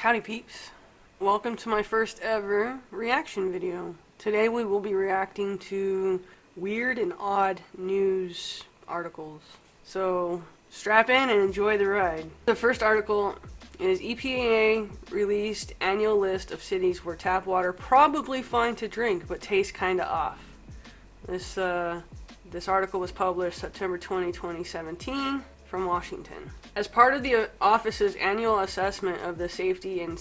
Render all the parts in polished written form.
Howdy peeps, welcome to my first ever reaction video. Today we will be reacting to weird and odd news articles. So strap in and enjoy the ride. The first article is EPA released annual list of cities where tap water probably fine to drink but tastes kinda off. This article was published September 20, 2017 from Washington. As part of the office's annual assessment of the safety and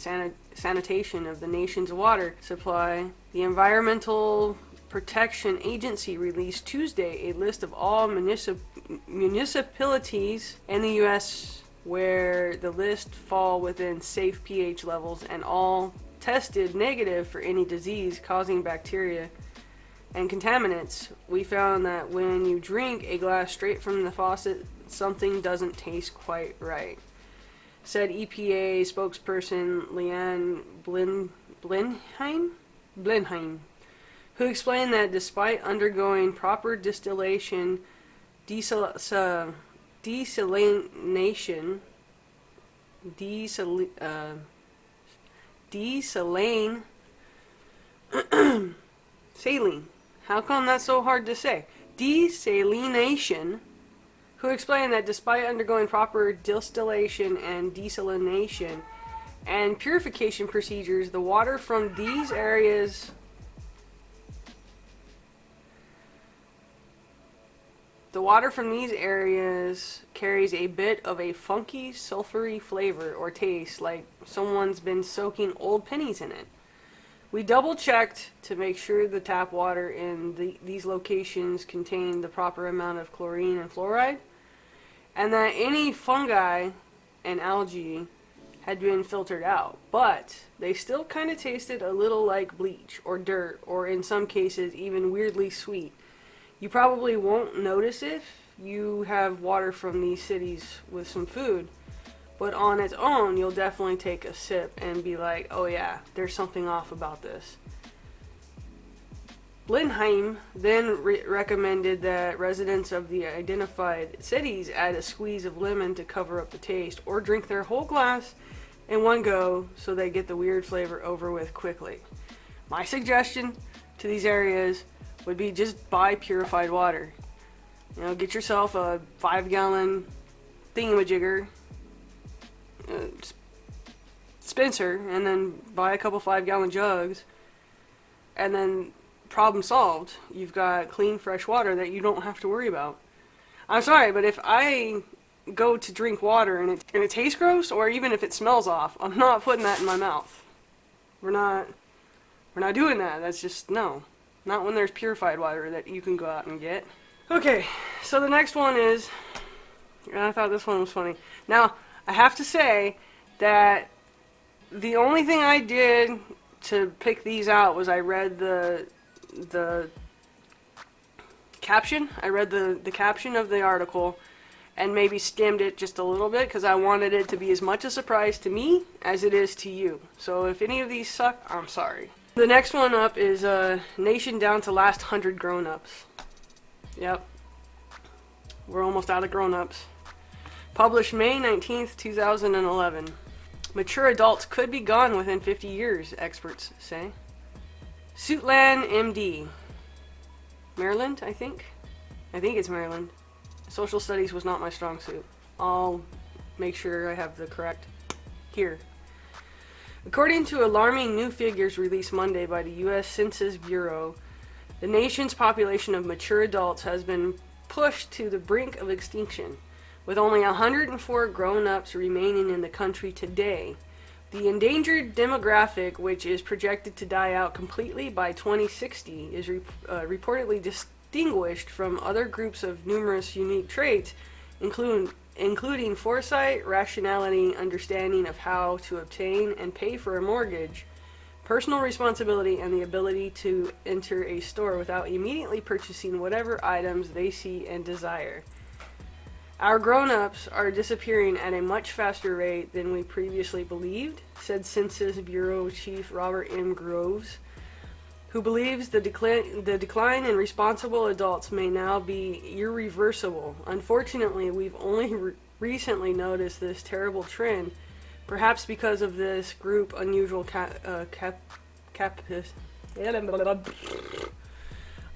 sanitation of the nation's water supply, the Environmental Protection Agency released Tuesday a list of all municipalities in the U.S. where the list fall within safe pH levels and all tested negative for any disease-causing bacteria and contaminants. We found that when you drink a glass straight from the faucet, something doesn't taste quite right, said EPA spokesperson Leanne Blenheim, who explained that despite undergoing proper desalination, saline. How come that's so hard to say? Desalination. Who explained that despite undergoing proper distillation and desalination and purification procedures, the water from these areas carries a bit of a funky, sulfury flavor or taste like someone's been soaking old pennies in it. We double-checked to make sure the tap water in these locations contained the proper amount of chlorine and fluoride, and that any fungi and algae had been filtered out, but they still kind of tasted a little like bleach or dirt, or in some cases even weirdly sweet. You probably won't notice if you have water from these cities with some food, but on its own, you'll definitely take a sip and be like, oh yeah, there's something off about this. Blenheim then recommended that residents of the identified cities add a squeeze of lemon to cover up the taste, or drink their whole glass in one go so they get the weird flavor over with quickly. My suggestion to these areas would be just buy purified water. You know, get yourself a 5-gallon thingamajigger, Spencer, and then buy a couple 5-gallon jugs, and then problem solved. You've got clean, fresh water that you don't have to worry about. I'm sorry, but if I go to drink water and it tastes gross, or even if it smells off, I'm not putting that in my mouth. We're not doing that. That's just, no. Not when there's purified water that you can go out and get. Okay, so the next one is, and I thought this one was funny. Now, I have to say that the only thing I did to pick these out was I read the caption. I read the caption of the article and maybe skimmed it just a little bit because I wanted it to be as much a surprise to me as it is to you. So if any of these suck, I'm sorry. The next one up is Nation down to last 100 grown-ups. Yep. We're almost out of grown-ups. Published May 19th, 2011. Mature adults could be gone within 50 years, experts say. Suitland, MD. Maryland, I think. I think it's Maryland. Social studies was not my strong suit. I'll make sure I have the correct here. According to alarming new figures released Monday by the U.S. Census Bureau, the nation's population of mature adults has been pushed to the brink of extinction, with only 104 grown-ups remaining in the country today. The endangered demographic, which is projected to die out completely by 2060, is reportedly distinguished from other groups of numerous unique traits, including foresight, rationality, understanding of how to obtain and pay for a mortgage, personal responsibility, and the ability to enter a store without immediately purchasing whatever items they see and desire. Our grown-ups are disappearing at a much faster rate than we previously believed, said Census Bureau Chief Robert M. Groves, who believes the decline in responsible adults may now be irreversible. Unfortunately, we've only recently noticed this terrible trend, Perhaps because of this group unusual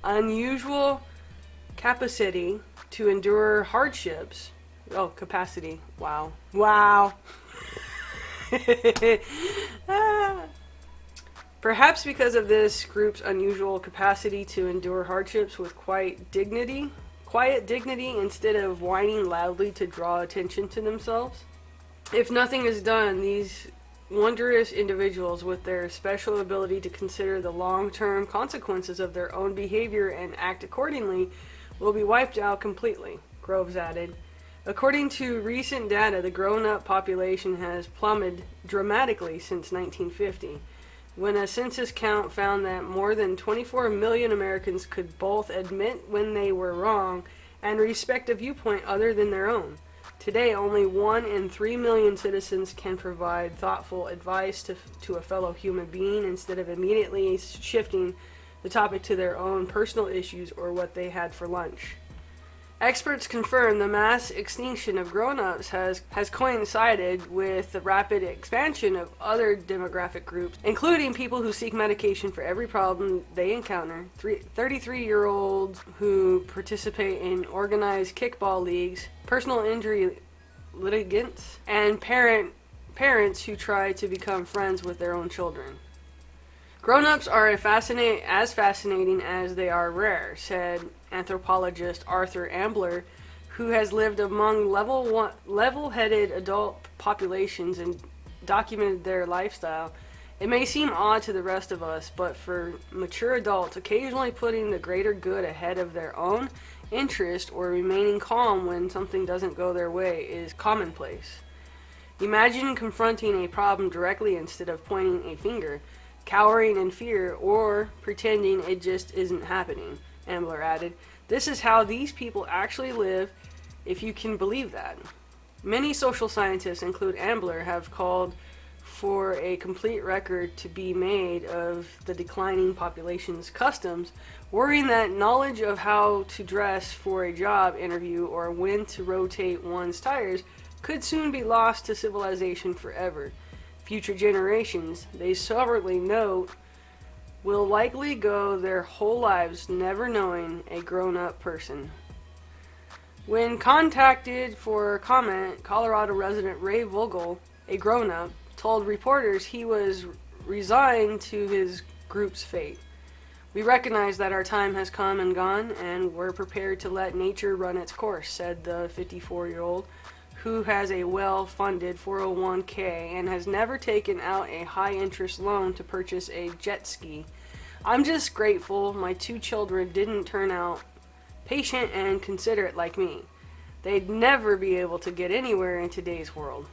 unusual capacity to endure hardships. Oh, capacity. Wow. Wow. Ah. Perhaps because of this group's unusual capacity to endure hardships with quiet dignity instead of whining loudly to draw attention to themselves. If nothing is done, these wondrous individuals with their special ability to consider the long-term consequences of their own behavior and act accordingly will be wiped out completely, Groves added. According to recent data, the grown-up population has plummeted dramatically since 1950, when a census count found that more than 24 million Americans could both admit when they were wrong and respect a viewpoint other than their own. Today, only 1 in 3 million citizens can provide thoughtful advice to a fellow human being instead of immediately shifting the topic to their own personal issues or what they had for lunch. Experts confirm the mass extinction of grown-ups has coincided with the rapid expansion of other demographic groups, including people who seek medication for every problem they encounter, 33-year-olds who participate in organized kickball leagues, personal injury litigants, and parents who try to become friends with their own children. Grown-ups are as fascinating as they are rare, said anthropologist Arthur Ambler, who has lived among level-headed adult populations and documented their lifestyle. It may seem odd to the rest of us, but for mature adults, occasionally putting the greater good ahead of their own interest or remaining calm when something doesn't go their way is commonplace. Imagine confronting a problem directly instead of pointing a finger, cowering in fear, or pretending it just isn't happening, Ambler added. This is how these people actually live, if you can believe that. Many social scientists, including Ambler, have called for a complete record to be made of the declining population's customs, worrying that knowledge of how to dress for a job interview or when to rotate one's tires could soon be lost to civilization forever. Future generations, they soberly note, will likely go their whole lives never knowing a grown-up person. When contacted for comment, Colorado resident Ray Vogel, a grown-up, told reporters he was resigned to his group's fate. We recognize that our time has come and gone, and we're prepared to let nature run its course, said the 54-year-old, who has a well-funded 401k and has never taken out a high-interest loan to purchase a jet ski. I'm just grateful my 2 children didn't turn out patient and considerate like me. They'd never be able to get anywhere in today's world.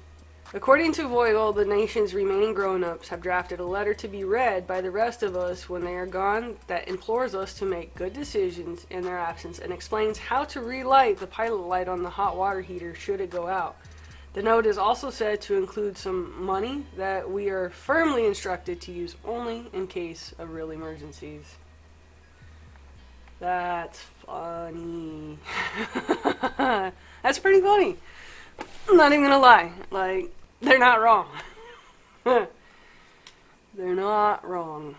According to Vogel, the nation's remaining grown-ups have drafted a letter to be read by the rest of us when they are gone that implores us to make good decisions in their absence and explains how to relight the pilot light on the hot water heater should it go out. The note is also said to include some money that we are firmly instructed to use only in case of real emergencies. That's funny. That's pretty funny. I'm not even gonna lie. Like, they're not wrong. They're not wrong.